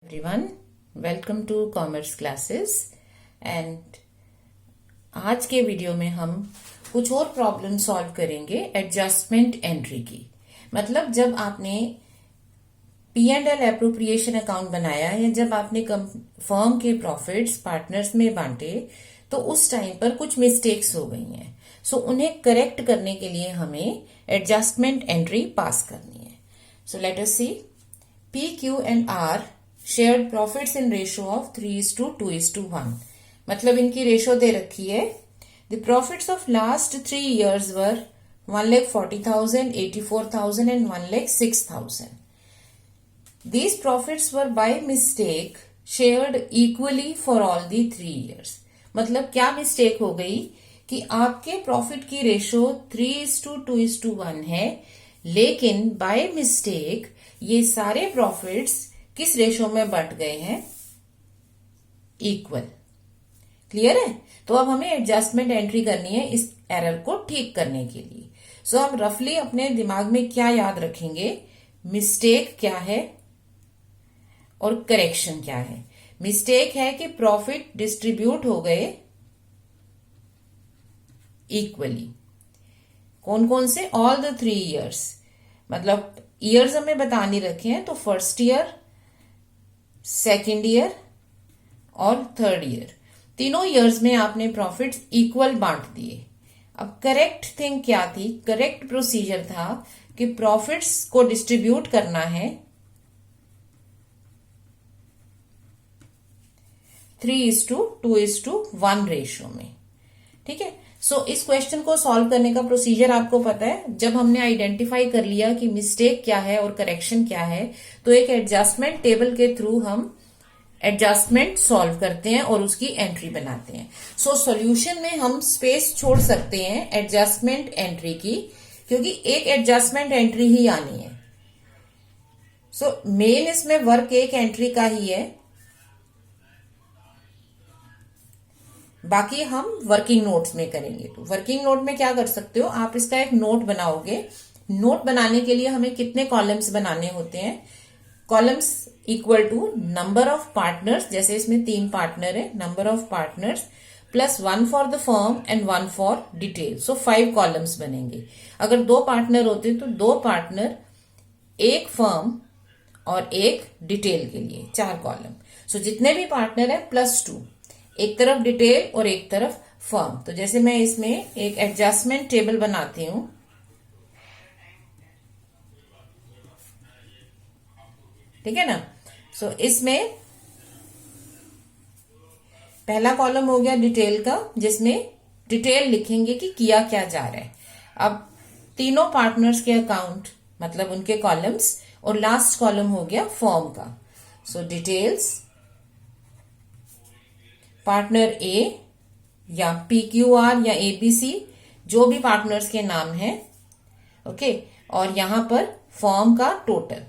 Everyone, welcome to commerce classes. And आज के video में हम कुछ और प्रॉब्लम सॉल्व करेंगे एडजस्टमेंट एंट्री की। मतलब जब आपने P&L एप्रोप्रिएशन अकाउंट बनाया या जब आपने फर्म के प्रॉफिट्स पार्टनर्स में बांटे तो उस टाइम पर कुछ मिस्टेक्स हो गई हैं। सो उन्हें करेक्ट करने के लिए हमें एडजस्टमेंट एंट्री पास करनी है। So let us see P, Q and R shared profits in ratio of 3:2:1। मतलब इनकी रेशो दे रखी है। The profits of last 3 years were 1,40,000, 84,000 and 1,06,000। These profits were by mistake shared equally for all the 3 years। मतलब क्या mistake हो गई कि आपके प्रॉफिट की रेशो 3:2:1 है, लेकिन बाय मिस्टेक ये सारे प्रॉफिट्स किस रेशो में बंट गए हैं? इक्वल। क्लियर है? तो अब हमें एडजस्टमेंट एंट्री करनी है इस एरर को ठीक करने के लिए। सो हम रफली अपने दिमाग में क्या याद रखेंगे? मिस्टेक क्या है और करेक्शन क्या है। मिस्टेक है कि प्रॉफिट डिस्ट्रीब्यूट हो गए इक्वली। कौन कौन से? All the 3 years। मतलब ईयर्स हमें बताने रखे हैं, तो फर्स्ट ईयर, सेकेंड ईयर और थर्ड ईयर, तीनों ईयर्स में आपने प्रॉफिट्स इक्वल बांट दिए। अब करेक्ट थिंग क्या थी? करेक्ट प्रोसीजर था कि प्रॉफिट्स को डिस्ट्रीब्यूट करना है 3:2:1 रेशियो में। ठीक है। सो इस क्वेश्चन को सॉल्व करने का प्रोसीजर आपको पता है। जब हमने आइडेंटिफाई कर लिया कि मिस्टेक क्या है और करेक्शन क्या है, तो एक एडजस्टमेंट टेबल के थ्रू हम एडजस्टमेंट सॉल्व करते हैं और उसकी एंट्री बनाते हैं। सो सॉल्यूशन में हम स्पेस छोड़ सकते हैं एडजस्टमेंट एंट्री की, क्योंकि एक एडजस्टमेंट एंट्री ही आनी है। सो मेन इसमें वर्क एक एंट्री का ही है, बाकी हम वर्किंग नोट्स में करेंगे। तो वर्किंग नोट में क्या कर सकते हो आप? इसका एक नोट बनाओगे। नोट बनाने के लिए हमें कितने कॉलम्स बनाने होते हैं? Columns equal to number of partners, जैसे इसमें 3 पार्टनर है, number of partners plus 1 for the firm and 1 for detail. So 5 columns बनेंगे। अगर 2 पार्टनर होते तो 2 पार्टनर, एक फर्म और एक डिटेल के लिए 4 कॉलम। सो जितने भी पार्टनर है +2, एक तरफ डिटेल और एक तरफ फर्म। तो जैसे मैं इसमें एक एडजस्टमेंट टेबल बनाती हूं, ठीक है ना। सो इसमें पहला कॉलम हो गया डिटेल का, जिसमें डिटेल लिखेंगे कि किया क्या जा रहा है। अब तीनों पार्टनर्स के अकाउंट, मतलब उनके कॉलम्स, और लास्ट कॉलम हो गया फर्म का। सो डिटेल्स, पार्टनर ए या PQR या ABC, जो भी पार्टनर्स के नाम हैं, ओके। और यहां पर फर्म का टोटल।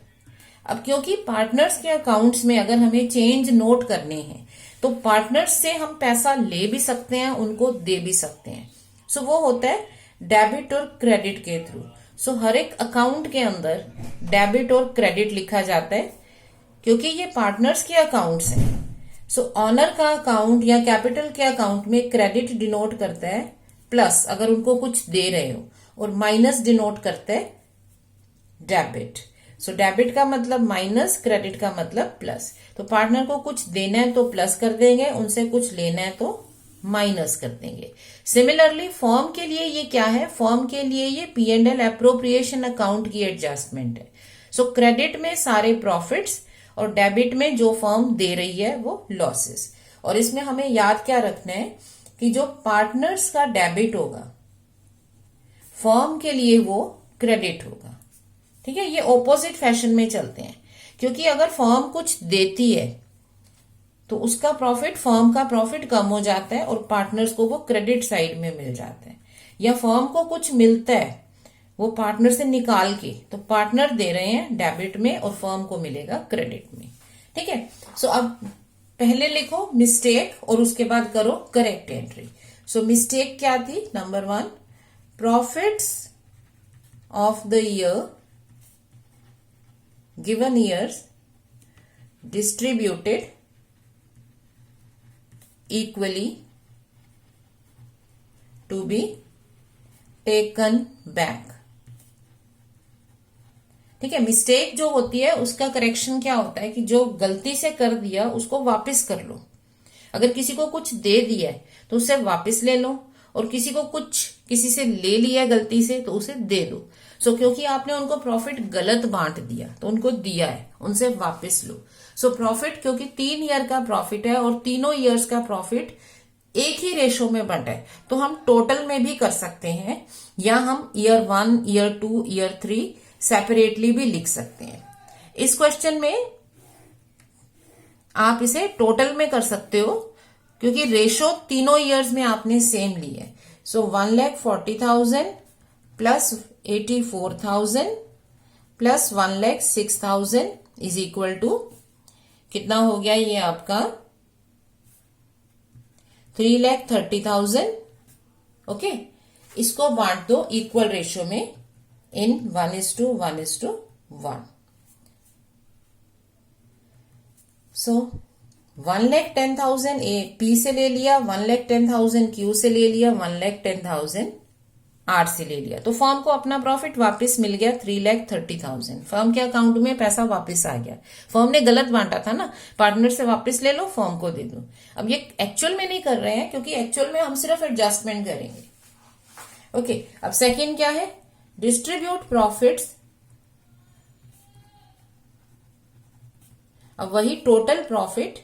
अब क्योंकि पार्टनर्स के अकाउंट्स में अगर हमें चेंज नोट करने हैं तो पार्टनर्स से हम पैसा ले भी सकते हैं, उनको दे भी सकते हैं। सो वो होता है डेबिट और क्रेडिट के थ्रू। सो हर एक अकाउंट के अंदर डेबिट और क्रेडिट लिखा जाता है, क्योंकि ये पार्टनर्स के अकाउंट्स हैं। सो ऑनर का अकाउंट या कैपिटल के अकाउंट में क्रेडिट डिनोट करता है प्लस, अगर उनको कुछ दे रहे हो, और माइनस डिनोट करता है डेबिट। सो डेबिट का मतलब माइनस, क्रेडिट का मतलब प्लस। तो पार्टनर को कुछ देना है तो प्लस कर देंगे, उनसे कुछ लेना है तो माइनस कर देंगे। सिमिलरली फर्म के लिए ये क्या है? फर्म के लिए ये P&L एप्रोप्रिएशन अकाउंट की एडजस्टमेंट है। सो क्रेडिट में सारे प्रॉफिट्स और डेबिट में जो फर्म दे रही है वो लॉसेस। और इसमें हमें याद क्या रखना है कि जो पार्टनर्स का डेबिट होगा, फर्म के लिए वो क्रेडिट होगा। ठीक है, ये ऑपोजिट फैशन में चलते हैं, क्योंकि अगर फर्म कुछ देती है तो उसका प्रॉफिट, फर्म का प्रॉफिट कम हो जाता है और पार्टनर्स को वो क्रेडिट साइड में मिल जाता है। या फर्म को कुछ मिलता है वो पार्टनर से निकाल के, तो पार्टनर दे रहे हैं डेबिट में और फर्म को मिलेगा क्रेडिट में। ठीक है। सो अब पहले लिखो मिस्टेक और उसके बाद करो करेक्ट एंट्री। सो मिस्टेक क्या थी? Number 1, profits of the year given years distributed equally to be taken back। ठीक है, मिस्टेक जो होती है उसका करेक्शन क्या होता है कि जो गलती से कर दिया उसको वापस कर लो। अगर किसी को कुछ दे दिया है तो उसे वापस ले लो, और किसी को कुछ किसी से ले लिया गलती से तो उसे दे दो। सो क्योंकि आपने उनको प्रॉफिट गलत बांट दिया तो उनको दिया है, उनसे वापस लो। सो प्रॉफिट क्योंकि 3 ईयर का प्रॉफिट है और तीनों ईयर्स का प्रॉफिट एक ही रेशो में बंटा है, तो हम टोटल में भी कर सकते हैं, या हम ईयर 1, ईयर 2, ईयर 3 सेपरेटली भी लिख सकते हैं। इस क्वेश्चन में आप इसे टोटल में कर सकते हो क्योंकि रेशो तीनों ईयर्स में आपने सेम ली है। So 1,40,000 plus 84,000 plus 1,06,000 is equal to कितना हो गया ये आपका 3,30,000। ओके, इसको बांट दो इक्वल रेशो में इन 1:1:1। सो 1,10,000 ए पी से ले लिया, 1,10,000 क्यू से ले लिया, 1,10,000 आर से ले लिया, तो फर्म को अपना प्रॉफिट वापस मिल गया 3,30,000। फर्म के अकाउंट में पैसा वापस आ गया। फर्म ने गलत बांटा था ना, पार्टनर से वापस ले लो, फर्म को दे दो। अब ये एक्चुअल में नहीं कर रहे हैं क्योंकि एक्चुअल में हम सिर्फ एडजस्टमेंट करेंगे। ओके, अब सेकंड क्या है, डिस्ट्रीब्यूट प्रॉफिट्स। अब वही total profit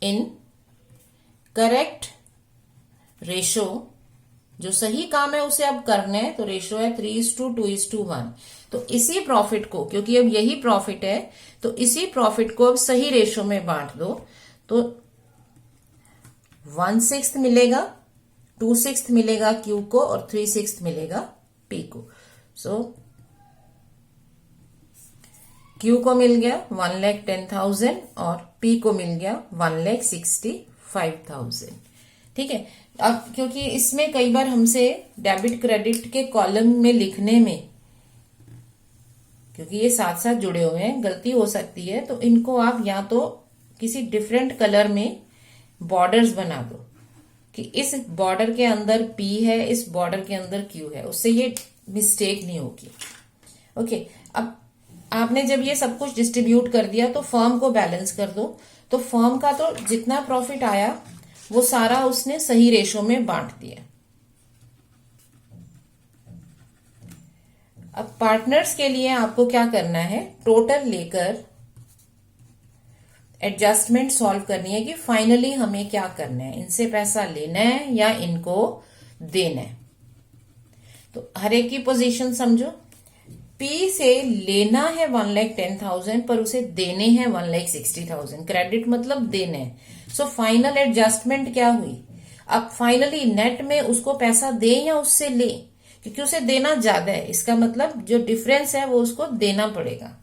in correct ratio, जो सही काम है उसे अब करना है, तो रेशो है 3:2:1। तो इसी प्रॉफिट को, क्योंकि अब यही प्रॉफिट है तो इसी प्रॉफिट को अब सही रेशो में बांट दो, तो 1/6 मिलेगा, 2/6 मिलेगा क्यू को और 3/6 मिलेगा पी को। सो क्यू को मिल गया 1,10,000 और पी को मिल गया 1,65,000। ठीक है, अब क्योंकि इसमें कई बार हमसे डेबिट क्रेडिट के कॉलम में लिखने में, क्योंकि ये साथ साथ जुड़े हुए हैं, गलती हो सकती है, तो इनको आप या तो किसी डिफरेंट कलर में बॉर्डर्स बना दो कि इस बॉर्डर के अंदर पी है, इस बॉर्डर के अंदर क्यू है, उससे ये मिस्टेक नहीं होगी। ओके, अब आपने जब ये सब कुछ डिस्ट्रीब्यूट कर दिया तो फर्म को बैलेंस कर दो। तो फर्म का तो जितना प्रॉफिट आया वो सारा उसने सही रेशो में बांट दिया। अब पार्टनर्स के लिए आपको क्या करना है, टोटल लेकर एडजस्टमेंट सॉल्व करनी है कि फाइनली हमें क्या करना है, इनसे पैसा लेना है या इनको देना है। तो हर एक की पोजीशन समझो। पी से लेना है 1,10,000 पर उसे देने हैं 1,60,000। क्रेडिट मतलब देने हैं। सो फाइनल एडजस्टमेंट क्या हुई, अब फाइनली नेट में उसको पैसा दे या उससे ले, क्योंकि उसे देना ज्यादा है, इसका मतलब जो डिफरेंस है वो उसको देना पड़ेगा।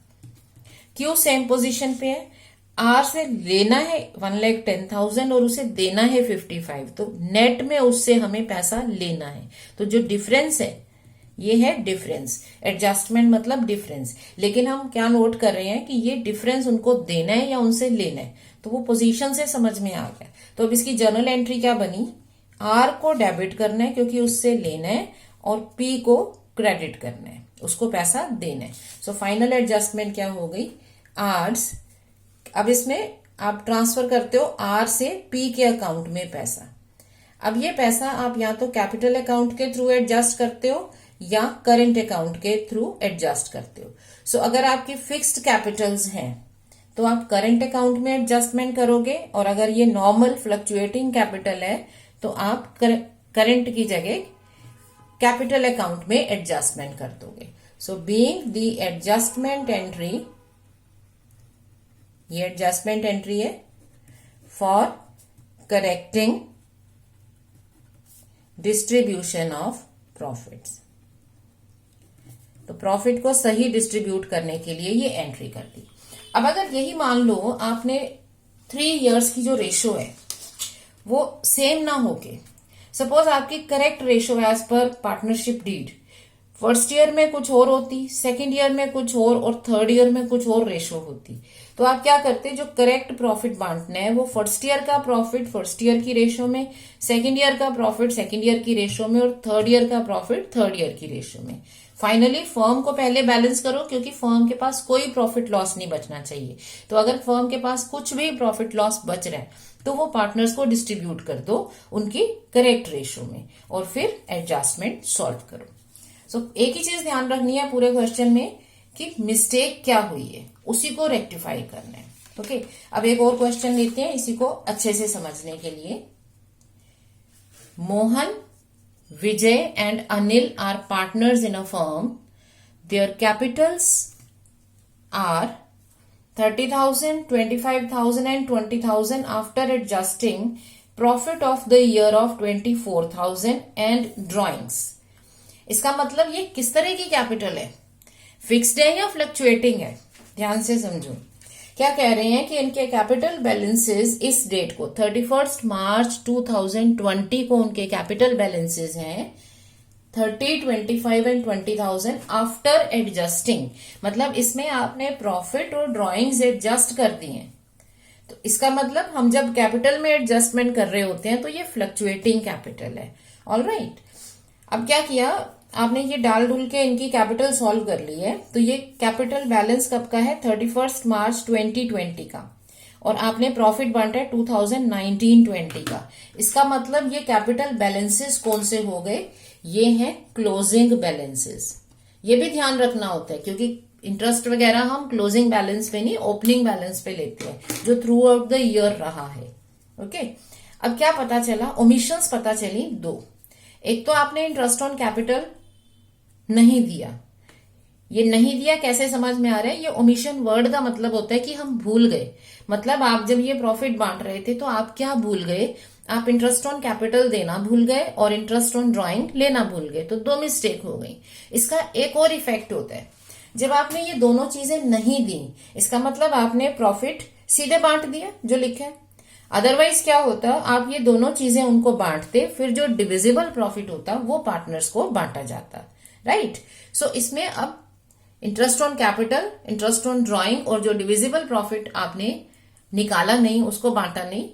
क्यू सेम पोजीशन पे है, आर से लेना है 1,10,000 और उसे देना है 55, तो नेट में उससे हमें पैसा लेना है। तो जो डिफरेंस है ये है डिफरेंस। एडजस्टमेंट मतलब डिफरेंस, लेकिन हम क्या नोट कर रहे हैं कि ये डिफरेंस उनको देना है या उनसे लेना है, तो वो पोजीशन से समझ में आ गया। तो अब इसकी जर्नल एंट्री क्या बनी, आर को डेबिट करना है क्योंकि उससे लेना है, और पी को क्रेडिट करना है, उसको पैसा देना है। सो फाइनल एडजस्टमेंट क्या हो गई, आर्स। अब इसमें आप ट्रांसफर करते हो आर से पी के अकाउंट में पैसा। अब ये पैसा आप या तो कैपिटल अकाउंट के थ्रू एडजस्ट करते हो या करंट अकाउंट के थ्रू एडजस्ट करते हो। सो अगर आपकी फिक्स्ड कैपिटल्स हैं तो आप करंट अकाउंट में एडजस्टमेंट करोगे, और अगर ये नॉर्मल फ्लक्चुएटिंग कैपिटल है तो आप करंट की जगह कैपिटल अकाउंट में एडजस्टमेंट कर दोगे। So being the adjustment entry, ये एडजस्टमेंट एंट्री है for correcting distribution of profits. तो प्रॉफिट को सही डिस्ट्रीब्यूट करने के लिए ये एंट्री कर दी। अब अगर यही मान लो आपने 3 इयर्स की जो रेशो है वो सेम ना होके, सपोज आपकी correct ratio as per partnership deed first year में कुछ और होती, सेकंड ईयर में कुछ और थर्ड ईयर में कुछ और रेशो होती, तो आप क्या करते, जो करेक्ट प्रॉफिट बांटना है वो फर्स्ट ईयर का प्रॉफिट फर्स्ट ईयर की रेशो में, सेकेंड ईयर का प्रॉफिट सेकेंड ईयर की रेशो में, और थर्ड ईयर का प्रॉफिट थर्ड ईयर की रेशो में। फाइनली फर्म को पहले बैलेंस करो, क्योंकि फर्म के पास कोई प्रॉफिट लॉस नहीं बचना चाहिए। तो अगर फर्म के पास कुछ भी प्रॉफिट लॉस बच रहा है तो वो पार्टनर्स को डिस्ट्रीब्यूट कर दो उनकी करेक्ट रेशो में, और फिर एडजस्टमेंट सॉल्व करो। सो एक ही चीज ध्यान रखनी है पूरे क्वेश्चन में कि मिस्टेक क्या हुई है उसी को रेक्टिफाई करना है। ओके, अब एक और क्वेश्चन लेते हैं इसी को अच्छे से समझने के लिए। Mohan, Vijay and Anil are partners in a firm. Their capitals are 30,000, 25,000 and 20,000 after adjusting profit of the year of 24,000 and drawings। इसका मतलब ये किस तरह की कैपिटल है, फिक्स्ड है या फ्लक्चुएटिंग है? ध्यान से समझो। क्या कह रहे हैं कि इनके कैपिटल बैलेंसेस इस डेट को 31 मार्च 2020 को उनके कैपिटल बैलेंसेस हैं 30, 25 एंड 20,000 आफ्टर एडजस्टिंग। मतलब इसमें आपने प्रॉफिट और ड्रॉइंग्स एडजस्ट कर दी हैं। तो इसका मतलब हम जब कैपिटल में एडजस्टमेंट कर रहे होते हैं तो ये फ्लक्चुएटिंग कैपिटल है। ऑलराइट, अब क्या किया आपने, ये डाल डुल के इनकी कैपिटल सॉल्व कर ली है। तो ये कैपिटल बैलेंस कब का है, 31 मार्च 2020 का, और आपने प्रॉफिट बांटा है 2019-20 का। इसका मतलब ये कैपिटल बैलेंसेस कौन से हो गए, ये हैं क्लोजिंग बैलेंसेस। ये भी ध्यान रखना होता है क्योंकि इंटरेस्ट वगैरह हम क्लोजिंग बैलेंस पे नहीं ओपनिंग बैलेंस पे लेते हैं जो थ्रू आउट द ईयर रहा है। ओके, अब क्या पता चला, ओमिशंस पता चली दो। एक तो आपने इंटरेस्ट ऑन कैपिटल नहीं दिया। ये नहीं दिया कैसे समझ में आ रहा है, ये ओमिशन वर्ड का मतलब होता है कि हम भूल गए। मतलब आप जब ये प्रॉफिट बांट रहे थे तो आप क्या भूल गए, आप इंटरेस्ट ऑन कैपिटल देना भूल गए और इंटरेस्ट ऑन ड्राइंग लेना भूल गए। तो दो मिस्टेक हो गई। इसका एक और इफेक्ट होता है, जब आपने ये दोनों चीजें नहीं दी, इसका मतलब आपने प्रॉफिट सीधे बांट दिया जो लिखा है। अदरवाइज क्या होता, आप ये दोनों चीजें उनको बांटते, फिर जो डिविजिबल प्रॉफिट होता वो पार्टनर्स को बांटा जाता। राइट, सो इसमें अब interest on capital, interest on drawing और जो डिविजिबल प्रॉफिट आपने निकाला नहीं, उसको बांटा नहीं,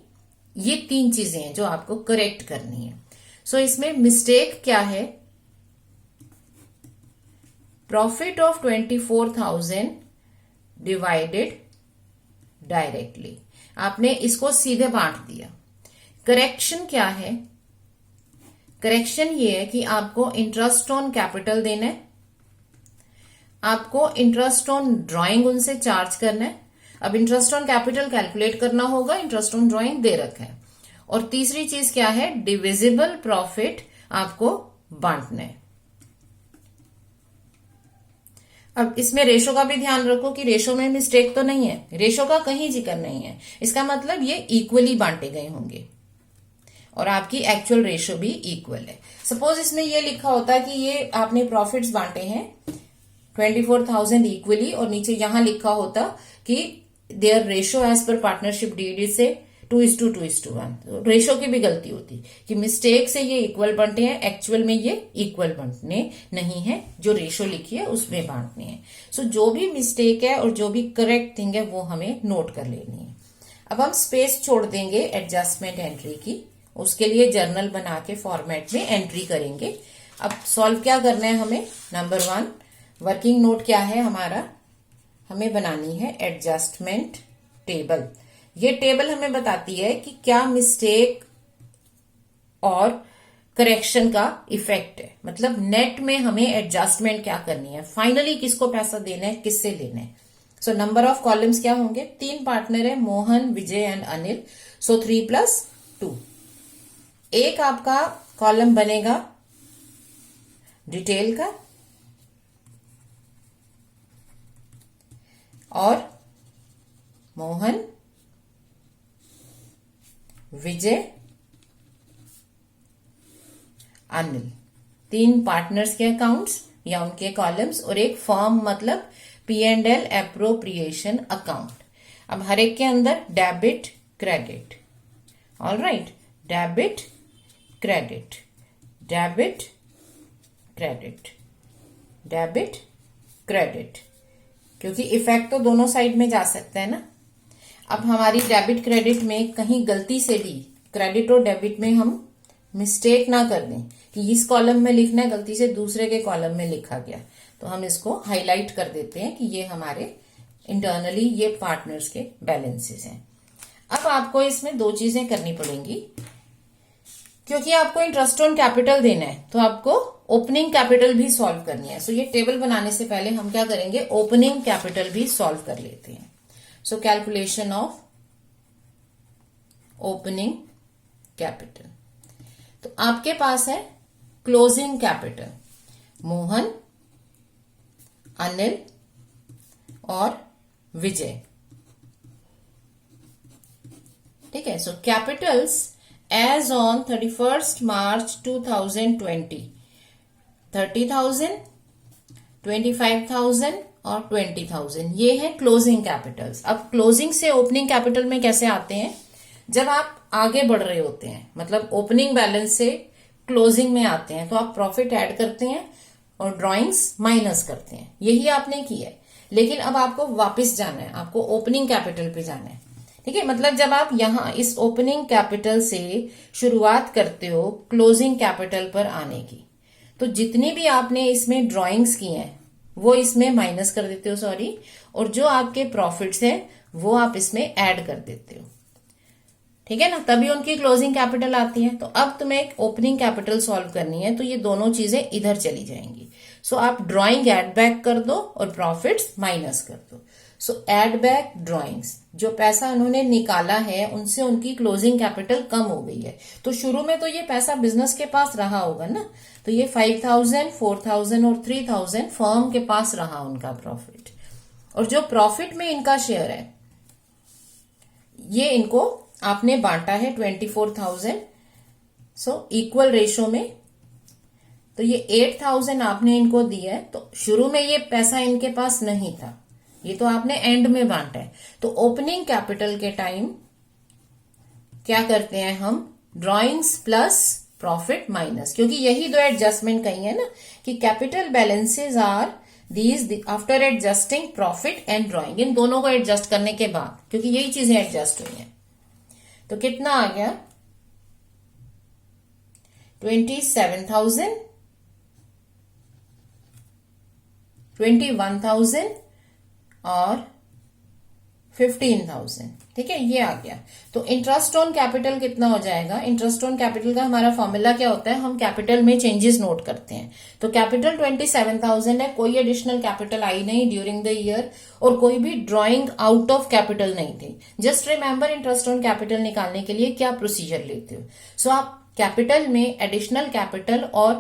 ये तीन चीजें हैं जो आपको करेक्ट करनी है। सो इसमें मिस्टेक क्या है, प्रॉफिट ऑफ 24,000 डिवाइडेड डायरेक्टली, आपने इसको सीधे बांट दिया। करेक्शन क्या है, करेक्शन ये है कि आपको इंटरेस्ट ऑन कैपिटल देना है, आपको इंटरेस्ट ऑन ड्राइंग उनसे चार्ज करना है। अब इंटरेस्ट ऑन कैपिटल कैलकुलेट करना होगा, इंटरेस्ट ऑन ड्राइंग दे रखा है। और तीसरी चीज क्या है, डिविजिबल प्रॉफिट आपको बांटना है। अब इसमें रेशो का भी ध्यान रखो कि रेशो में मिस्टेक तो नहीं है, रेशो का कहीं जिक्र नहीं है। इसका मतलब ये इक्वली बांटे गए होंगे और आपकी एक्चुअल रेशो भी इक्वल है। सपोज इसमें ये लिखा होता कि ये आपने प्रॉफिट्स बांटे हैं 24,000 इक्वली, और नीचे यहां लिखा होता कि their ratio as per partnership deed is से 2:2:1। रेशो की भी गलती होती कि मिस्टेक से ये इक्वल बनते हैं, एक्चुअल में ये इक्वल बनने नहीं है, जो रेशो लिखी है उसमें बांटने हैं। सो जो भी मिस्टेक है और जो भी करेक्ट थिंग है वो हमें नोट कर लेनी है। अब हम स्पेस छोड़ देंगे एडजस्टमेंट एंट्री की, उसके लिए जर्नल बना के फॉर्मेट में एंट्री करेंगे। अब सॉल्व क्या करना है हमें, नंबर 1 वर्किंग नोट क्या है हमारा, हमें बनानी है एडजस्टमेंट टेबल। ये टेबल हमें बताती है कि क्या मिस्टेक और करेक्शन का इफेक्ट है, मतलब नेट में हमें एडजस्टमेंट क्या करनी है, फाइनली किसको पैसा देना है, किससे लेना है। सो नंबर ऑफ कॉलम्स क्या होंगे, 3 पार्टनर है, मोहन, विजय एंड अनिल। सो 3+2। एक आपका कॉलम बनेगा डिटेल का और मोहन, विजय, अनिल, 3 पार्टनर्स के अकाउंट्स या उनके कॉलम्स, और एक फॉर्म मतलब P&L एप्रोप्रिएशन अकाउंट। अब हर एक के अंदर debit credit, alright, debit credit, debit credit, debit credit, क्योंकि इफेक्ट तो दोनों साइड में जा सकता है ना, अब हमारी डेबिट क्रेडिट में कहीं गलती से भी क्रेडिट और डेबिट में हम मिस्टेक ना कर दें कि इस कॉलम में लिखना है, गलती से दूसरे के कॉलम में लिखा गया, तो हम इसको हाईलाइट कर देते हैं कि ये हमारे इंटरनली ये पार्टनर्स के बैलेंसेस हैं। अब आपको इसमें दो चीजें करनी पड़ेंगी, क्योंकि आपको इंटरेस्ट ऑन कैपिटल देना है तो आपको ओपनिंग कैपिटल भी सॉल्व करनी है। सो ये टेबल बनाने से पहले हम क्या करेंगे, ओपनिंग कैपिटल भी सॉल्व कर लेते हैं। So calculation of opening capital, तो आपके पास है क्लोजिंग कैपिटल, मोहन, अनिल और विजय। ठीक है। So capitals as on 31st March 2020, 30,000, 25,000 और 20,000, ये है क्लोजिंग कैपिटल्स। अब क्लोजिंग से ओपनिंग कैपिटल में कैसे आते हैं, जब आप आगे बढ़ रहे होते हैं, मतलब ओपनिंग बैलेंस से क्लोजिंग में आते हैं, तो आप प्रॉफिट ऐड करते हैं और ड्रॉइंग्स माइनस करते हैं। यही आपने किया है, लेकिन अब आपको वापस जाना है, आपको ओपनिंग कैपिटल पे जाना है। ठीक है, मतलब जब आप यहां इस ओपनिंग कैपिटल से शुरुआत करते हो क्लोजिंग कैपिटल पर आने की, तो जितनी भी आपने इसमें ड्रॉइंग्स की हैं वो इसमें माइनस कर देते हो, सॉरी, और जो आपके प्रॉफिट्स हैं वो आप इसमें ऐड कर देते हो। ठीक है ना, तभी उनकी क्लोजिंग कैपिटल आती है। तो अब तुम्हें एक ओपनिंग कैपिटल सॉल्व करनी है, तो ये दोनों चीजें इधर चली जाएंगी। सो आप ड्रॉइंग ऐड बैक कर दो और प्रॉफिट्स माइनस कर दो। सो ऐड बैक ड्रॉइंग्स, जो पैसा उन्होंने निकाला है उनसे उनकी क्लोजिंग कैपिटल कम हो गई है। तो शुरू में तो ये पैसा बिजनेस के पास रहा होगा ना, तो ये 5,000, 4,000 और 3,000 फर्म के पास रहा उनका प्रॉफिट, और जो प्रॉफिट में इनका शेयर है ये इनको आपने बांटा है 24,000, सो इक्वल रेशो में। तो ये 8,000 आपने इनको दिया है, तो शुरू में ये पैसा इनके पास नहीं था, ये तो आपने एंड में बांटा है। तो ओपनिंग कैपिटल के टाइम क्या करते हैं हम, ड्रॉइंग्स प्लस प्रॉफिट माइनस, क्योंकि यही दो एडजस्टमेंट कही है ना कि capital balances are these after adjusting profit and drawing, इन दोनों को एडजस्ट करने के बाद, क्योंकि यही चीजें एडजस्ट हुई हैं। तो कितना आ गया, 27,000, 21,000 और 15,000। ठीक है, ये आ गया। तो इंटरेस्ट ऑन कैपिटल कितना हो जाएगा, इंटरेस्ट ऑन कैपिटल का हमारा फॉर्मूला क्या होता है, हम कैपिटल में चेंजेस नोट करते हैं। तो कैपिटल 27,000 है, कोई एडिशनल कैपिटल आई नहीं ड्यूरिंग द ईयर, और कोई भी ड्रॉइंग आउट ऑफ कैपिटल नहीं थी। Just remember interest on capital निकालने के लिए क्या प्रोसीजर लेते हो। सो आप कैपिटल में एडिशनल कैपिटल और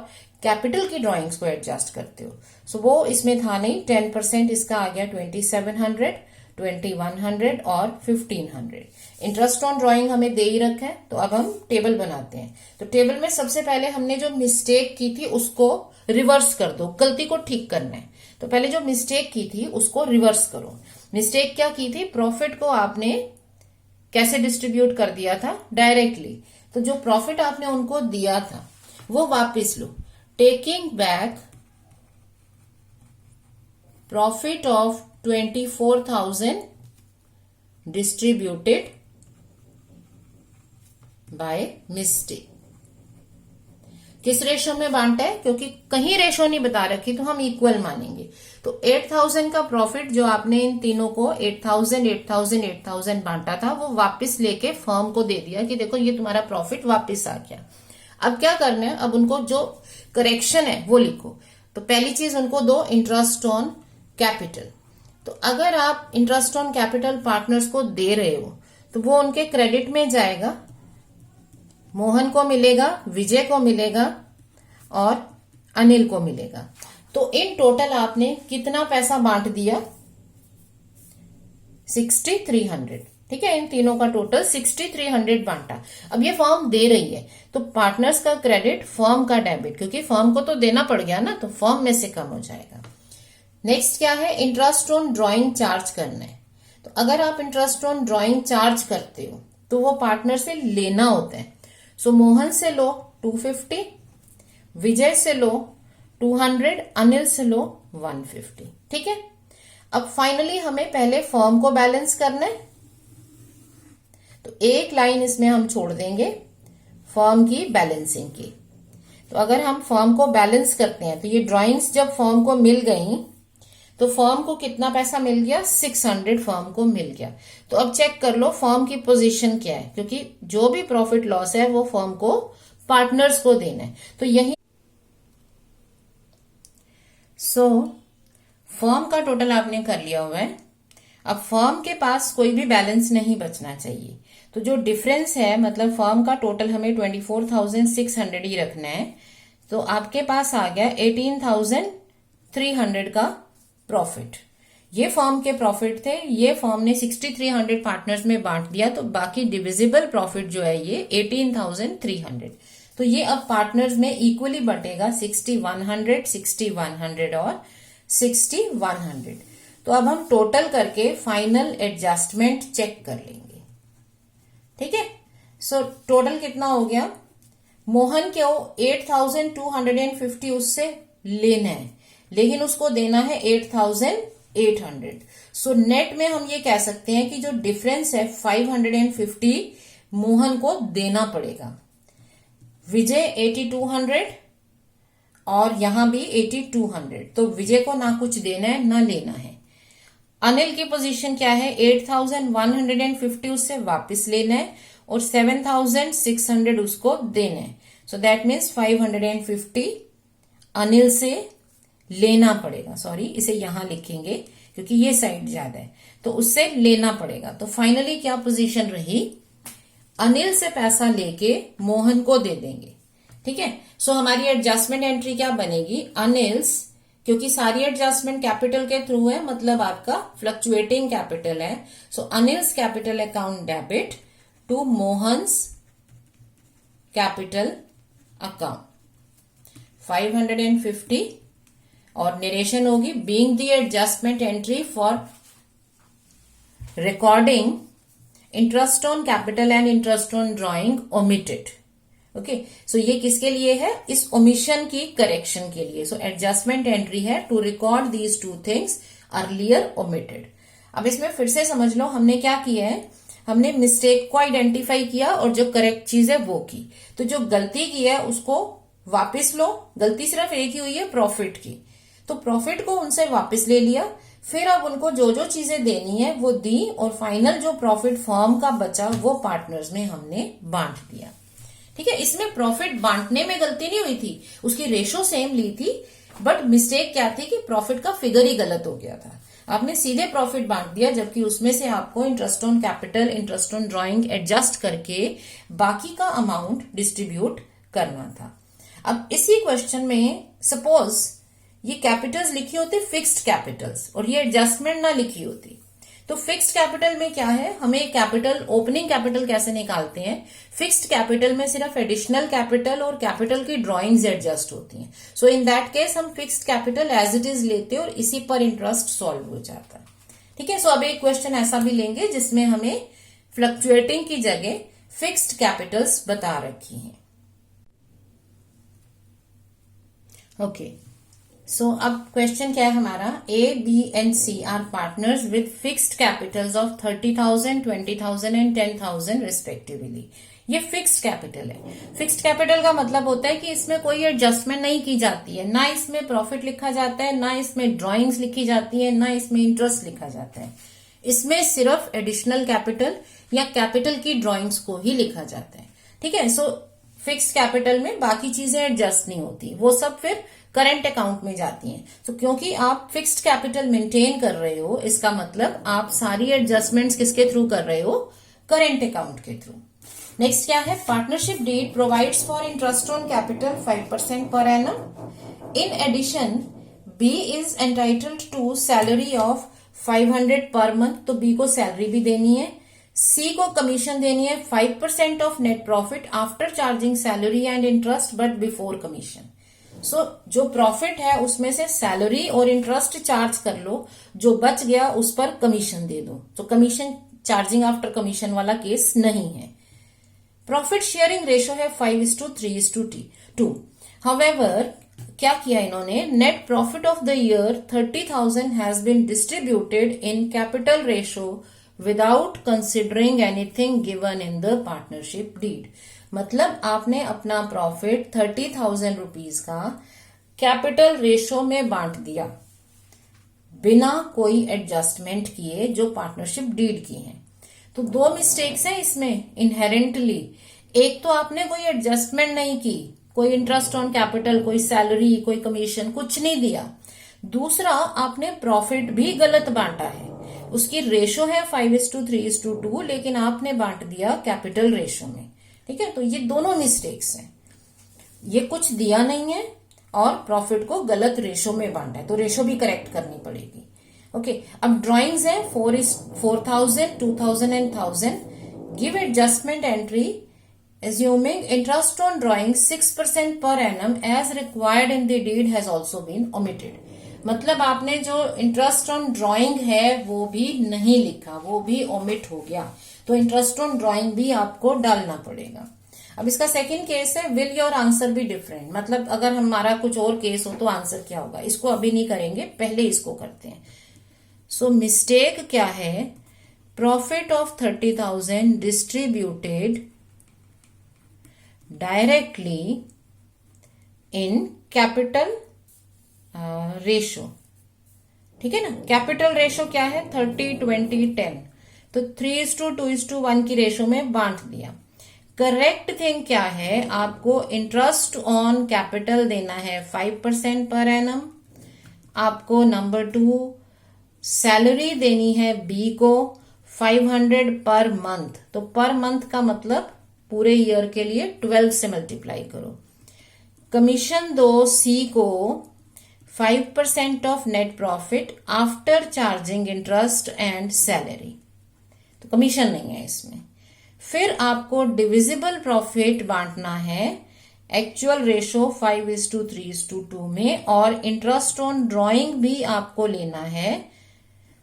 कैपिटल की ड्रॉइंग्स को एडजस्ट करते हो। सो वो इसमें था नहीं, 10% इसका आ गया 2,700, 2,100 और 1,500। इंटरेस्ट ऑन ड्रॉइंग हमें दे ही रखा है, तो अब हम टेबल बनाते हैं। तो टेबल में सबसे पहले हमने जो मिस्टेक की थी उसको रिवर्स कर दो, गलती को ठीक करना है। तो पहले जो मिस्टेक की थी उसको रिवर्स करो। मिस्टेक क्या की थी, प्रॉफिट को आपने कैसे डिस्ट्रीब्यूट कर दिया था, डायरेक्टली। तो जो प्रॉफिट आपने उनको दिया था वो वापिस लो, taking back profit of 24,000 distributed by mistake. किस रेशो में बांटा है, क्योंकि कहीं रेशो नहीं बता रखी तो हम इक्वल मानेंगे। तो 8,000 का प्रॉफिट जो आपने इन तीनों को 8,000, 8,000, 8,000 बांटा था, वो वापस लेके फर्म को दे दिया कि देखो ये तुम्हारा प्रॉफिट वापस आ गया। अब क्या करना है, अब उनको जो करेक्शन है वो लिखो। तो पहली चीज उनको दो इंटरेस्ट ऑन कैपिटल। तो अगर आप इंटरेस्ट ऑन कैपिटल पार्टनर्स को दे रहे हो तो वो उनके क्रेडिट में जाएगा, मोहन को मिलेगा, विजय को मिलेगा और अनिल को मिलेगा। तो इन टोटल आपने कितना पैसा बांट दिया, 6,300। ठीक है, इन तीनों का टोटल 6,300 बांटा। अब ये फर्म दे रही है तो पार्टनर्स का क्रेडिट, फर्म का डेबिट, क्योंकि फर्म को तो देना पड़ गया ना, तो फर्म में से कम हो जाएगा। नेक्स्ट क्या है, इंटरेस्ट ऑन ड्रॉइंग चार्ज करना है। तो अगर आप इंटरेस्ट ऑन ड्रॉइंग चार्ज करते हो तो वो पार्टनर से लेना होता है। सो मोहन से लो 250, विजय से लो 200, अनिल से लो 150। ठीक है, अब फाइनली हमें पहले फर्म को बैलेंस करना है, तो एक लाइन इसमें हम छोड़ देंगे फर्म की बैलेंसिंग की। तो अगर हम फर्म को बैलेंस करते हैं तो ये ड्राइंग्स जब फर्म को मिल गई तो फर्म को कितना पैसा मिल गया, 600 फर्म को मिल गया। तो अब चेक कर लो फर्म की पोजीशन क्या है, क्योंकि जो भी प्रॉफिट लॉस है वो फर्म को पार्टनर्स को देना है। तो यही फर्म का टोटल आपने कर लिया हुआ है। अब फर्म के पास कोई भी बैलेंस नहीं बचना चाहिए। तो जो डिफरेंस है, मतलब फर्म का टोटल हमें 24,600 ही रखना है। तो आपके पास आ गया 18,300 का प्रॉफिट। ये फर्म के प्रॉफिट थे, ये फर्म ने 6,300 पार्टनर्स में बांट दिया, तो बाकी डिविजिबल प्रॉफिट जो है ये 18,300। तो ये अब पार्टनर्स में इक्वली बटेगा, 6,100, 6,100 और 6,100। तो अब हम टोटल करके फाइनल एडजस्टमेंट चेक कर लेंगे। ठीक है, सो टोटल कितना हो गया, मोहन को 8,250 उससे लेना है, लेकिन उसको देना है 8,800। सो नेट में हम ये कह सकते हैं कि जो डिफरेंस है 550 मोहन को देना पड़ेगा। विजय 8,200 और यहां भी 8,200, तो विजय को ना कुछ देना है ना लेना है। अनिल की पोजीशन क्या है, 8,150 उससे वापस लेना है और 7,600 उसको देना है। सो दैट मीन्स 550 अनिल से लेना पड़ेगा। सॉरी, इसे यहां लिखेंगे क्योंकि ये साइड ज्यादा है, तो उससे लेना पड़ेगा। तो फाइनली क्या पोजीशन रही, अनिल से पैसा लेके मोहन को दे देंगे। ठीक है, सो हमारी एडजस्टमेंट एंट्री क्या बनेगी, अनिल्स, क्योंकि सारी एडजस्टमेंट कैपिटल के थ्रू है, मतलब आपका फ्लक्चुएटिंग कैपिटल है। So Anil's capital account debit to Mohan's capital account 550, और नरेशन होगी being the adjustment entry for recording interest on capital and interest on drawing omitted. Okay, so ये किसके लिए है, इस ओमिशन की करेक्शन के लिए। सो एडजस्टमेंट एंट्री है to record these two things earlier omitted. अब इसमें फिर से समझ लो हमने क्या किया है, हमने मिस्टेक को आइडेंटिफाई किया और जो करेक्ट चीज है वो की। तो जो गलती की है उसको वापस लो, गलती सिर्फ एक ही हुई है प्रॉफिट की, तो प्रॉफिट को उनसे वापस ले लिया। फिर अब उनको जो जो चीजें देनी है वो दी, और फाइनल जो प्रॉफिट फर्म का बचा वो पार्टनर्स में हमने बांट दिया। ठीक है, इसमें प्रॉफिट बांटने में गलती नहीं हुई थी, उसकी रेशो सेम ली थी, बट मिस्टेक क्या थी कि प्रॉफिट का फिगर ही गलत हो गया था। आपने सीधे प्रॉफिट बांट दिया, जबकि उसमें से आपको interest on capital, interest on drawing adjust करके बाकी का अमाउंट डिस्ट्रीब्यूट करना था। अब इसी क्वेश्चन में सपोज ये कैपिटल्स लिखी होती फिक्स्ड कैपिटल्स और ये एडजस्टमेंट ना लिखी होती, तो फिक्स्ड कैपिटल में क्या है, हमें कैपिटल, ओपनिंग कैपिटल कैसे निकालते हैं, फिक्स्ड कैपिटल में सिर्फ एडिशनल कैपिटल और कैपिटल की ड्रॉइंग्स एडजस्ट होती हैं। सो इन दैट केस हम fixed capital as it is लेते हैं और इसी पर इंटरेस्ट सॉल्व हो जाता है। ठीक है, सो अब एक क्वेश्चन ऐसा भी लेंगे जिसमें हमें फ्लक्चुएटिंग की जगह फिक्स्ड कैपिटल्स बता रखी हैं। ओके, सो अब क्वेश्चन क्या है हमारा, A, B and C are partners with fixed capitals of 30,000, 20,000 and 10,000 respectively. ये फिक्स्ड कैपिटल है। फिक्स्ड कैपिटल का मतलब होता है कि इसमें कोई एडजस्टमेंट नहीं की जाती है, ना इसमें प्रॉफिट लिखा जाता है, ना इसमें ड्राइंग्स लिखी जाती है, ना इसमें इंटरेस्ट लिखा जाता है। इसमें सिर्फ एडिशनल कैपिटल या कैपिटल की ड्राइंग्स को ही लिखा जाता है। ठीक है, सो फिक्स्ड कैपिटल में बाकी चीजें एडजस्ट नहीं होती, वो सब फिर करंट अकाउंट में जाती हैं। तो क्योंकि आप फिक्स्ड कैपिटल मेंटेन कर रहे हो, इसका मतलब आप सारी एडजस्टमेंट्स किसके थ्रू कर रहे हो, करंट अकाउंट के थ्रू। नेक्स्ट क्या है, partnership deed provides for interest on capital 5% per annum. In addition B is entitled to salary of 500 per month, तो बी को सैलरी भी देनी है। सी को कमीशन देनी है 5% of net profit after charging salary and interest but before commission. So जो profit है उसमें से सैलरी और इंटरेस्ट चार्ज कर लो, जो बच गया उस पर कमीशन दे दो। तो कमीशन चार्जिंग आफ्टर कमीशन वाला केस नहीं है। प्रॉफिट शेयरिंग रेशो है 5:3:2। हाउएवर क्या किया इन्होंने, net profit of the year 30,000 has been distributed in capital ratio without considering anything given in the partnership deed. मतलब आपने अपना प्रॉफिट 30,000 रुपीज का कैपिटल रेशो में बांट दिया बिना कोई एडजस्टमेंट किए जो पार्टनरशिप डीड की है। तो दो मिस्टेक्स हैं इसमें इनहेरेंटली। एक तो आपने कोई एडजस्टमेंट नहीं की, कोई इंटरेस्ट ऑन कैपिटल, कोई सैलरी, कोई कमीशन, कुछ नहीं दिया। दूसरा, आपने प्रॉफिट भी गलत बांटा है। उसकी रेशो है 5:3:2, लेकिन आपने बांट दिया कैपिटल रेशो में। ठीक है, तो ये दोनों मिस्टेक्स हैं। ये कुछ दिया नहीं है और प्रॉफिट को गलत रेशो में बांटा है, तो रेशो भी करेक्ट करनी पड़ेगी। ओके, अब ड्राइंग्स है 4:4,000, 2,000 and 1,000। Give adjustment entry assuming interest on drawing 6% per annum as required in the deed has also been omitted। मतलब आपने जो इंटरेस्ट ऑन ड्राइंग है वो भी नहीं लिखा, वो भी ओमिट हो गया। तो इंटरेस्ट ऑन ड्राइंग भी आपको डालना पड़ेगा। अब इसका सेकंड केस है will your answer be different. मतलब अगर हमारा कुछ और केस हो तो आंसर क्या होगा, इसको अभी नहीं करेंगे, पहले इसको करते हैं। सो मिस्टेक क्या है, profit of 30,000 distributed directly in capital ratio. ठीक है ना, कैपिटल रेशो क्या है 30:20:10, तो 3:2:1 की रेशो में बांट दिया। करेक्ट थिंग क्या है, आपको इंटरेस्ट ऑन कैपिटल देना है 5% पर एनम। आपको नंबर 2 सैलरी देनी है बी को 500 पर मंथ। तो पर मंथ का मतलब पूरे ईयर के लिए 12 से मल्टीप्लाई करो। कमीशन दो सी को 5% of net profit after charging interest and salary. तो कमीशन नहीं है इसमें। फिर आपको डिविजिबल प्रॉफिट बांटना है एक्चुअल रेशो 5:3:2 में, और इंटरेस्ट ऑन ड्राइंग भी आपको लेना है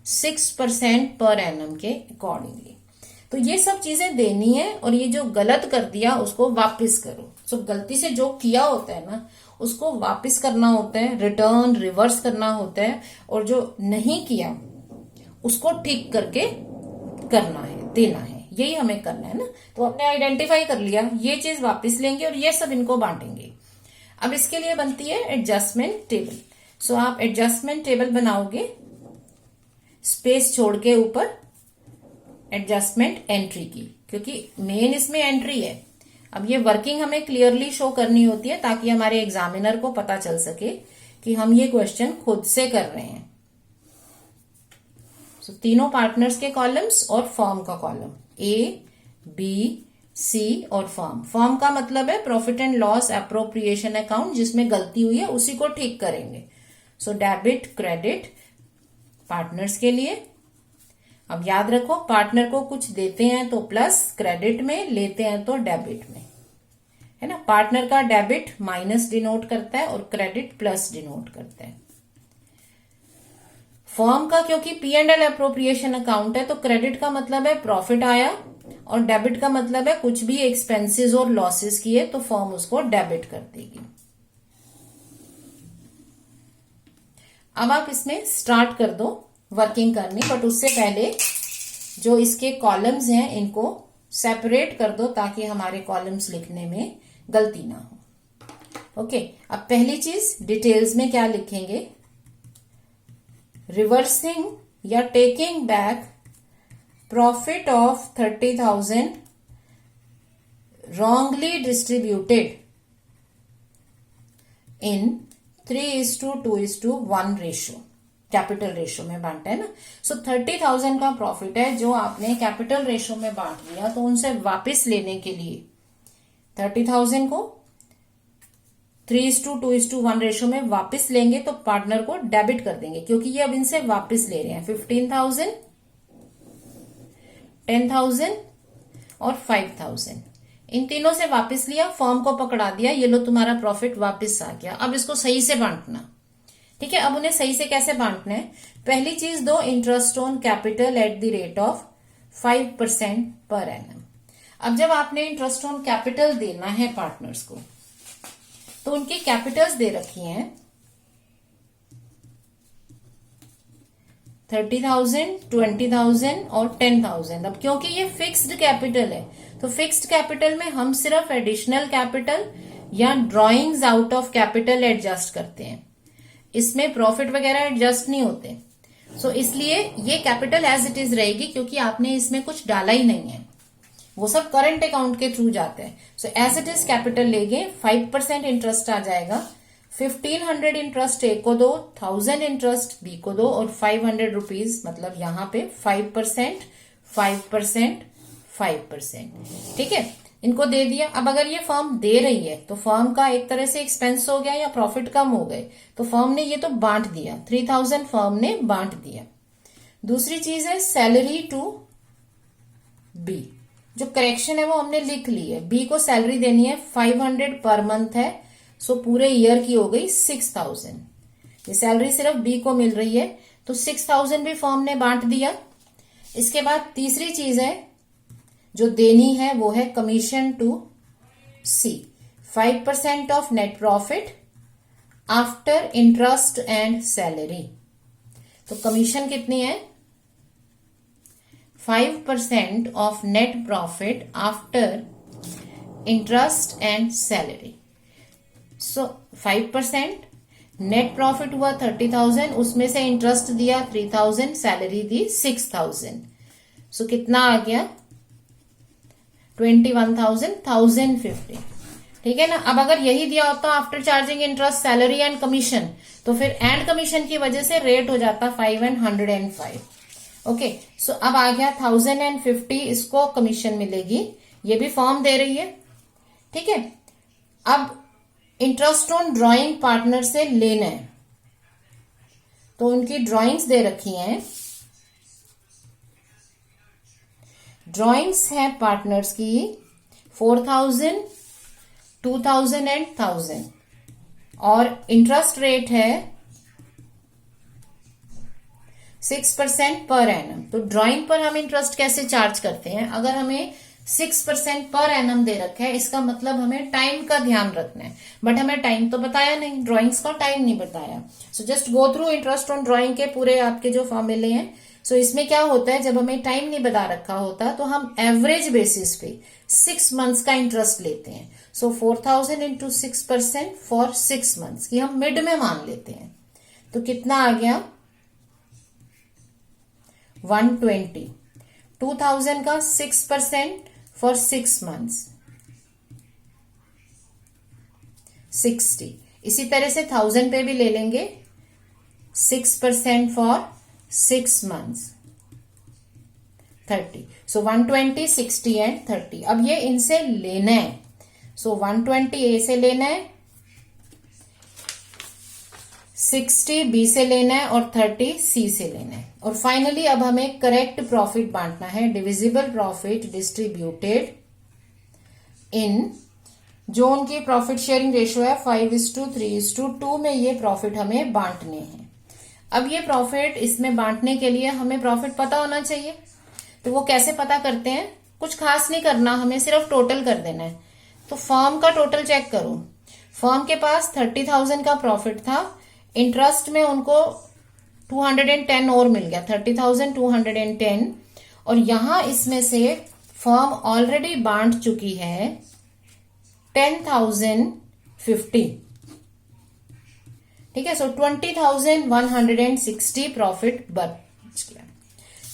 6% पर एनम के अकॉर्डिंगली। तो ये सब चीजें देनी है, और ये जो गलत कर दिया उसको वापस करो। सो गलती से जो किया होता है ना उसको वापस करना होता है, रिटर्न रिवर्स करना होता है, और जो नहीं किया उसको ठीक करके करना है, देना है। यही हमें करना है ना। तो आपने आइडेंटिफाई कर लिया, ये चीज वापस लेंगे और ये सब इनको बांटेंगे। अब इसके लिए बनती है एडजस्टमेंट टेबल। सो आप एडजस्टमेंट टेबल बनाओगे, स्पेस छोड़ के ऊपर एडजस्टमेंट एंट्री की, क्योंकि मेन इसमें एंट्री है। अब ये वर्किंग हमें क्लियरली शो करनी होती है ताकि हमारे एग्जामिनर को पता चल सके कि हम ये क्वेश्चन खुद से कर रहे हैं। सो तीनों पार्टनर्स के कॉलम्स और फर्म का कॉलम ए, बी, सी और फर्म। फर्म का मतलब है profit and loss appropriation account, जिसमें गलती हुई है उसी को ठीक करेंगे। सो डेबिट क्रेडिट पार्टनर्स के लिए। अब याद रखो, पार्टनर को कुछ देते हैं तो प्लस क्रेडिट में, लेते हैं तो डेबिट में, है ना। पार्टनर का डेबिट माइनस डिनोट करता है और क्रेडिट प्लस डिनोट करता है। फर्म का क्योंकि P&L एप्रोप्रिएशन अकाउंट है तो क्रेडिट का मतलब है प्रॉफिट आया, और डेबिट का मतलब है कुछ भी एक्सपेंसेस और लॉसेस किए तो फर्म उसको डेबिट कर देगी। अब आप इसमें स्टार्ट कर दो वर्किंग करनी, बट उससे पहले जो इसके कॉलम्स हैं इनको सेपरेट कर दो ताकि हमारे कॉलम्स लिखने में गलती ना हो। ओके, अब पहली चीज डिटेल्स में क्या लिखेंगे, रिवर्सिंग या taking back profit of 30,000 wrongly distributed in 3:2:1 ratio, capital ratio में बांटा है ना। सो 30,000 का प्रॉफिट है जो आपने कैपिटल रेशो में बांट दिया, तो उनसे वापस लेने के लिए 30,000 को 3:2:1 रेशो में वापस लेंगे तो पार्टनर को डेबिट कर देंगे, क्योंकि ये अब इनसे वापस ले रहे हैं 15,000, 10,000 और 5,000। इन तीनों से वापस लिया, फर्म को पकड़ा दिया, ये लो तुम्हारा प्रॉफिट वापस आ गया। अब इसको सही से बांटना, ठीक है। अब उन्हें सही से कैसे बांटना है, पहली चीज दो interest on capital at the rate of 5% per annum. अब जब आपने इंटरेस्ट ऑन कैपिटल देना है पार्टनर्स को, तो उनकी कैपिटल्स दे रखी हैं 30,000, 20,000 और 10,000। अब क्योंकि ये फिक्स्ड कैपिटल है तो फिक्स्ड कैपिटल में हम सिर्फ एडिशनल कैपिटल या drawings out of capital adjust करते हैं, इसमें प्रॉफिट वगैरह एडजस्ट नहीं होते। सो इसलिए ये कैपिटल एज इट इज रहेगी, क्योंकि आपने इसमें कुछ डाला ही नहीं है, वो सब करंट अकाउंट के थ्रू जाते हैं। So as it is capital लेंगे, 5% इंटरेस्ट आ जाएगा। 1500 इंटरेस्ट ए को दो, 1000 इंटरेस्ट बी को दो और 500 रुपीज, मतलब यहाँ पे 5%, 5%, 5%। ठीक है, इनको दे दिया। अब अगर ये फर्म दे रही है तो फर्म का एक तरह से एक्सपेंस हो गया या प्रॉफिट कम हो गए, तो फर्म ने ये तो बांट दिया, 3000 फर्म ने बांट दिया। दूसरी चीज है सैलरी टू बी, जो करेक्शन है वो हमने लिख ली है। बी को सैलरी देनी है 500 पर मंथ है, सो पूरे ईयर की हो गई 6000। ये सैलरी सिर्फ बी को मिल रही है तो 6000 भी फर्म ने बांट दिया। इसके बाद तीसरी चीज है जो देनी है वो है commission to C, 5% of net profit after interest and salary. तो कमीशन कितनी है? 5% of net profit after interest and salary. So 5%, net profit हुआ 30,000, उसमें से इंटरेस्ट दिया 3000, सैलरी दी 6000। सो कितना आ गया? 21,000, 1050। ठीक है ना। अब अगर यही दिया होता after charging interest, salary and commission, तो फिर एंड कमीशन की वजह से रेट हो जाता 5 and 105। ओके, सो अब आ गया 1050, इसको कमीशन मिलेगी, ये भी फर्म दे रही है। ठीक है, अब इंटरेस्ट ऑन ड्राइंग पार्टनर से लेना है, तो उनकी ड्राइंग्स दे रखी हैं। ड्राइंग्स है पार्टनर्स की 4000, 2000 एंड 1000, और इंटरेस्ट रेट है 6% पर एनम। तो ड्राइंग पर हम इंटरेस्ट कैसे चार्ज करते हैं? अगर हमें 6% पर एनम दे रखा है, इसका मतलब हमें टाइम का ध्यान रखना है, बट हमें टाइम तो बताया नहीं, ड्राइंग्स का टाइम नहीं बताया। So just go through interest on drawing के पूरे आपके जो फॉर्मूले हैं। सो इसमें क्या होता है, जब हमें टाइम नहीं बता रखा होता तो हम एवरेज बेसिस पे 6 मंथ्स का इंटरेस्ट लेते हैं। सो 4000 इंटू 6% फॉर 6 मंथ्स की हम मिड में मान लेते हैं, तो कितना आ गया? 120। 2000 का 6% फॉर 6 मंथ्स 60। इसी तरह से 1000 पे भी ले लेंगे, 6% फॉर 6 months 30। So 120, 60 and 30। अब ये इनसे लेना है, सो 120 ए से लेना है, 60 बी से लेना है और 30 सी से लेना है। और फाइनली अब हमें करेक्ट प्रॉफिट बांटना है, डिविजिबल प्रॉफिट डिस्ट्रीब्यूटेड इन, जो उनकी प्रॉफिट शेयरिंग रेशियो है 5:3:2 में ये प्रॉफिट हमें बांटने हैं। अब ये प्रॉफिट इसमें बांटने के लिए हमें प्रॉफिट पता होना चाहिए, तो वो कैसे पता करते हैं? कुछ खास नहीं करना, हमें सिर्फ टोटल कर देना है। तो फर्म का टोटल चेक करो, फर्म के पास 30,000 का प्रॉफिट था, इंटरेस्ट में उनको 210 और मिल गया, 30,210, और यहां इसमें से फर्म ऑलरेडी बांट चुकी है 10,050। ठीक है, सो 20,160 प्रॉफिट बच गया।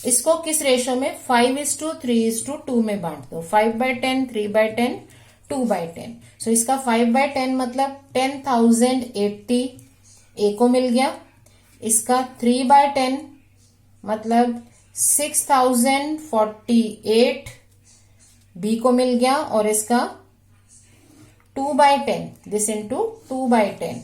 इसको किस रेशो में? 5:3:2 में बांट दो, 5/10, 3/10, 2/10। सो इसका 5/10 मतलब 10,080 ए को मिल गया, इसका 3/10 मतलब 6,048 बी को मिल गया, और इसका 2/10, दिस इंटू 2/10,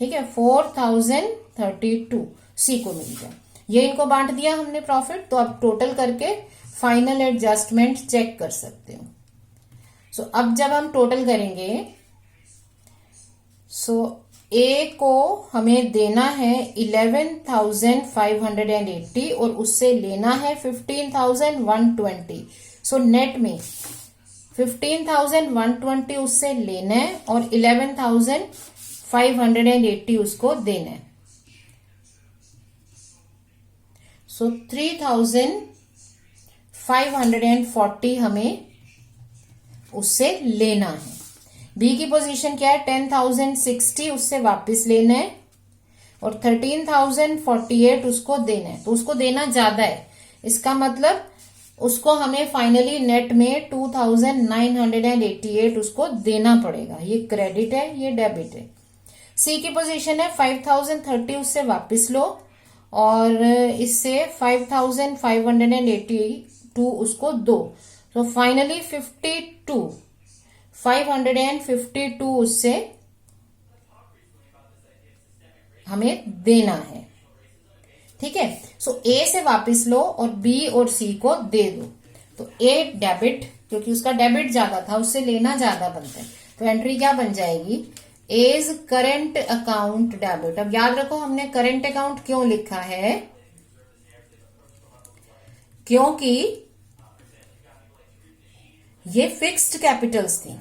ठीक है, 4032 सी को मिल गया। ये इनको बांट दिया हमने प्रॉफिट। तो अब टोटल करके फाइनल एडजस्टमेंट चेक कर सकते हो। सो अब जब हम टोटल करेंगे, सो ए को हमें देना है 11,580 और उससे लेना है 15,120। सो नेट में 15,120 उससे लेना है और 11,580 उसको देना है। सो 3540 हमें उससे लेना है। बी की पोजीशन क्या है, 10,060 उससे वापस लेना है और 13,048 उसको देना है। तो उसको देना ज्यादा है, इसका मतलब उसको हमें फाइनली नेट में 2,988 उसको देना पड़ेगा। ये क्रेडिट है, ये डेबिट है। सी की पोजीशन है 5,030 उससे वापस लो और इससे 5,582 उसको दो। तो फाइनली 552 उससे हमें देना है। ठीक है, सो ए से वापस लो और बी और सी को दे दो। तो ए डेबिट, क्योंकि उसका डेबिट ज्यादा था, उससे लेना ज्यादा बनता है। तो एंट्री क्या बन जाएगी, एज करेंट अकाउंट डेबिट। अब याद रखो हमने करेंट अकाउंट क्यों लिखा है, क्योंकि ये फिक्स्ड कैपिटल्स थी।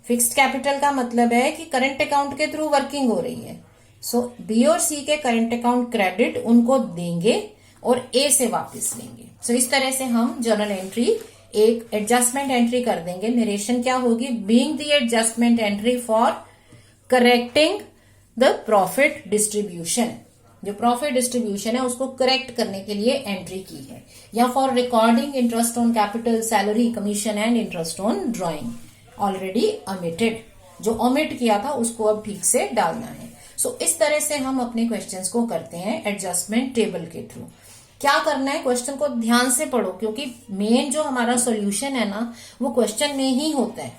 फिक्स्ड कैपिटल का मतलब है कि करंट अकाउंट के थ्रू वर्किंग हो रही है। सो बी और सी के करंट अकाउंट क्रेडिट उनको देंगे और ए से वापस लेंगे। सो इस तरह से हम जर्नल एंट्री एक एडजस्टमेंट एंट्री कर देंगे। नरेशन क्या होगी, being the adjustment entry for correcting the profit distribution. जो प्रॉफिट डिस्ट्रीब्यूशन है उसको करेक्ट करने के लिए एंट्री की है, या for recording interest on capital, salary, commission and interest on drawing already omitted. जो ओमिट किया था उसको अब ठीक से डालना है। सो इस तरह से हम अपने क्वेश्चंस को करते हैं एडजस्टमेंट टेबल के थ्रू। क्या करना है, क्वेश्चन को ध्यान से पढ़ो, क्योंकि मेन जो हमारा सॉल्यूशन है ना वो क्वेश्चन में ही होता है।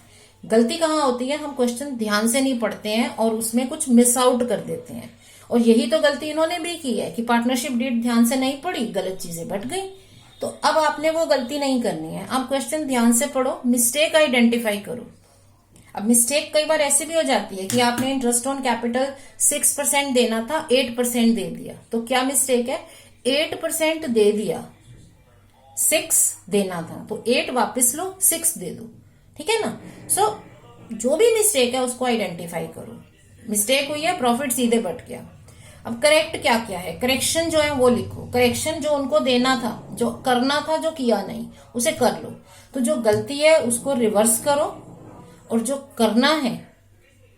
गलती कहाँ होती है, हम क्वेश्चन ध्यान से नहीं पढ़ते हैं और उसमें कुछ मिस आउट कर देते हैं। और यही तो गलती इन्होंने भी की है कि पार्टनरशिप डीड ध्यान से नहीं पढ़ी, गलत चीजें बट गई। तो अब आपने वो गलती नहीं करनी है, आप क्वेश्चन ध्यान से पढ़ो, मिस्टेक आइडेंटिफाई करो। अब मिस्टेक कई बार ऐसी भी हो जाती है कि आपने इंटरेस्ट ऑन कैपिटल 6% देना था, 8% दे दिया। तो क्या मिस्टेक है, 8% दे दिया, 6 देना था, तो 8 वापस लो, 6 दे दो। ठीक है ना। सो जो भी मिस्टेक है उसको आइडेंटिफाई करो। मिस्टेक हुई है, प्रॉफिट सीधे बट गया। अब करेक्ट क्या क्या है, करेक्शन जो है वो लिखो। करेक्शन जो उनको देना था, जो करना था, जो किया नहीं, उसे कर लो। तो जो गलती है उसको रिवर्स करो और जो करना है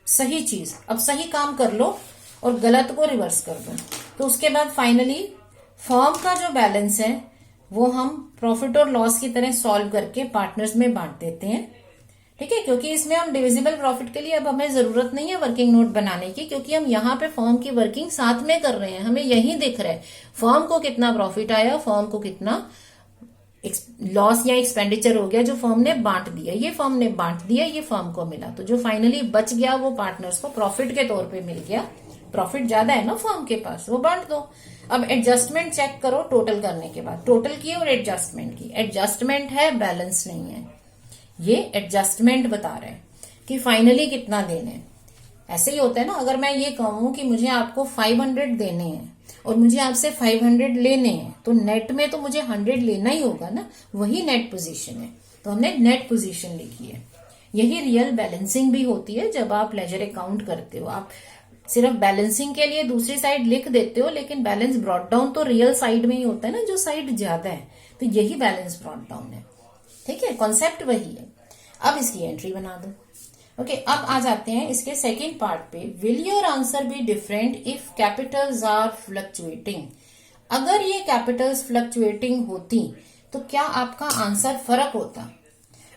सही चीज, अब सही काम कर लो और गलत को रिवर्स कर दो। तो उसके बाद फाइनली फर्म का जो बैलेंस है वो हम प्रॉफिट और लॉस की तरह सॉल्व करके पार्टनर्स में बांट देते हैं। ठीक है, क्योंकि इसमें हम डिविजिबल प्रॉफिट के लिए अब हमें जरूरत नहीं है वर्किंग नोट बनाने की, क्योंकि हम यहाँ पे फर्म की वर्किंग साथ में कर रहे हैं। हमें यही दिख रहा है फर्म को कितना प्रॉफिट आया, फर्म को कितना लॉस या एक्सपेंडिचर हो गया जो फर्म ने बांट दिया। ये फर्म ने बांट दिया, ये फर्म को मिला। तो जो फाइनली बच गया वो पार्टनर्स को प्रॉफिट के तौर पे मिल गया। प्रॉफिट ज्यादा है ना फर्म के पास, वो बांट दो। अब एडजस्टमेंट चेक करो टोटल करने के बाद, टोटल की और एडजस्टमेंट की। एडजस्टमेंट है, बैलेंस नहीं है। ये एडजस्टमेंट बता रहा है कि फाइनली कितना देने। ऐसे ही होता है ना, अगर मैं ये कहूं कि मुझे आपको 500 देने हैं और मुझे आपसे 500 लेने हैं, तो नेट में तो मुझे 100 लेना ही होगा ना, वही नेट पोजीशन है। तो हमने नेट पोजीशन लिखी है। यही रियल बैलेंसिंग भी होती है। जब आप लेजर अकाउंट करते हो, आप सिर्फ बैलेंसिंग के लिए दूसरी साइड लिख देते हो, लेकिन बैलेंस ब्रॉट डाउन तो रियल साइड में ही होता है ना, जो साइड ज्यादा है। तो यही बैलेंस ब्रॉट डाउन है। ठीक है, कॉन्सेप्ट वही है। अब इसकी एंट्री बना दो। ओके, अब आ जाते हैं इसके सेकेंड पार्ट पे। Will your answer be different if capitals are fluctuating. अगर ये कैपिटल्स फ्लक्चुएटिंग होती तो क्या आपका आंसर फर्क होता।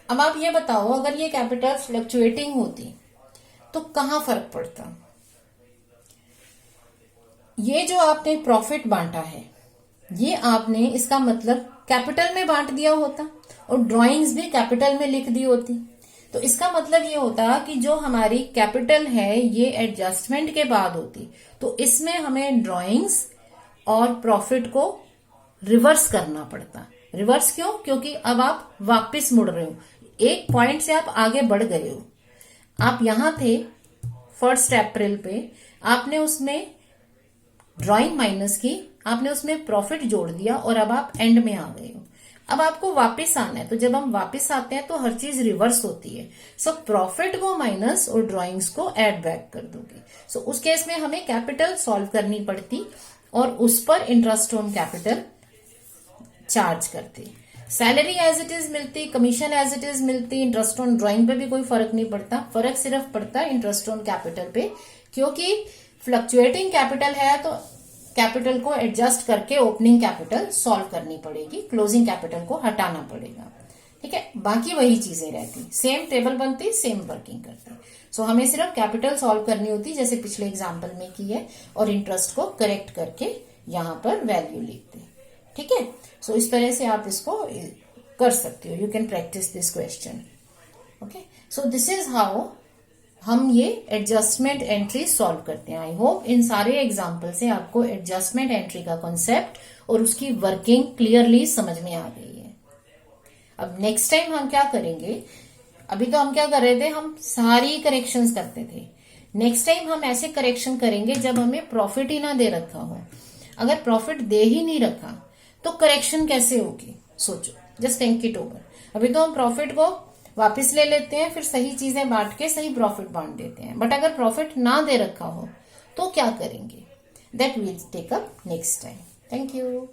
अब आप ये बताओ, अगर ये कैपिटल्स फ्लक्चुएटिंग होती तो कहां फर्क पड़ता। ये जो आपने प्रॉफिट बांटा है, ये आपने इसका मतलब कैपिटल में बांट दिया होता और ड्राइंग्स भी कैपिटल में लिख दी होती। तो इसका मतलब ये होता कि जो हमारी कैपिटल है ये एडजस्टमेंट के बाद होती। तो इसमें हमें ड्राइंग्स और प्रॉफिट को रिवर्स करना पड़ता। रिवर्स क्यों, क्योंकि अब आप वापस मुड़ रहे हो, एक पॉइंट से आप आगे बढ़ गए हो। आप यहां थे 1 अप्रैल पे, आपने उसमें ड्राइंग माइनस की, आपने उसमें प्रॉफिट जोड़ दिया और अब आप एंड में आ गए हो। अब आपको वापस आना है, तो जब हम वापस आते हैं तो हर चीज रिवर्स होती है। सो प्रॉफिट को माइनस और ड्राइंग्स को ऐड बैक कर दोगे। सो उस केस में हमें कैपिटल सॉल्व करनी पड़ती और उस पर इंटरेस्ट ऑन कैपिटल चार्ज करते। सैलरी एज इट इज मिलती, कमीशन एज इट इज मिलती, इंटरेस्ट ऑन ड्राइंग पे भी कोई फर्क नहीं पड़ता। फर्क सिर्फ पड़ता है इंटरेस्ट ऑन कैपिटल पे, क्योंकि फ्लक्चुएटिंग कैपिटल है तो कैपिटल को एडजस्ट करके ओपनिंग कैपिटल सॉल्व करनी पड़ेगी, क्लोजिंग कैपिटल को हटाना पड़ेगा। ठीक है, बाकी वही चीजें रहती, सेम टेबल बनती, सेम वर्किंग करती। सो हमें सिर्फ कैपिटल सॉल्व करनी होती जैसे पिछले एग्जाम्पल में की है, और इंटरेस्ट को करेक्ट करके यहां पर वैल्यू लिखते। ठीक है, सो इस तरह से आप इसको कर सकते हो। You can practice this question. Okay, so this is how हम ये एडजस्टमेंट एंट्री सॉल्व करते हैं। आई होप इन सारे एग्जाम्पल से आपको एडजस्टमेंट एंट्री का कॉन्सेप्ट और उसकी वर्किंग क्लियरली समझ में आ गई है। अब नेक्स्ट टाइम हम क्या करेंगे, अभी तो हम क्या कर रहे थे, हम सारी करेक्शंस करते थे। नेक्स्ट टाइम हम ऐसे करेक्शन करेंगे जब हमें प्रॉफिट ही ना दे रखा हो। अगर प्रॉफिट दे ही नहीं रखा तो करेक्शन कैसे होगी, सोचो, जस्ट थिंक इट ओवर। अभी तो हम प्रॉफिट को वापस ले लेते हैं, फिर सही चीजें बांट के सही प्रॉफिट बांट देते हैं, बट अगर प्रॉफिट ना दे रखा हो तो क्या करेंगे, that will take up next time. Thank you.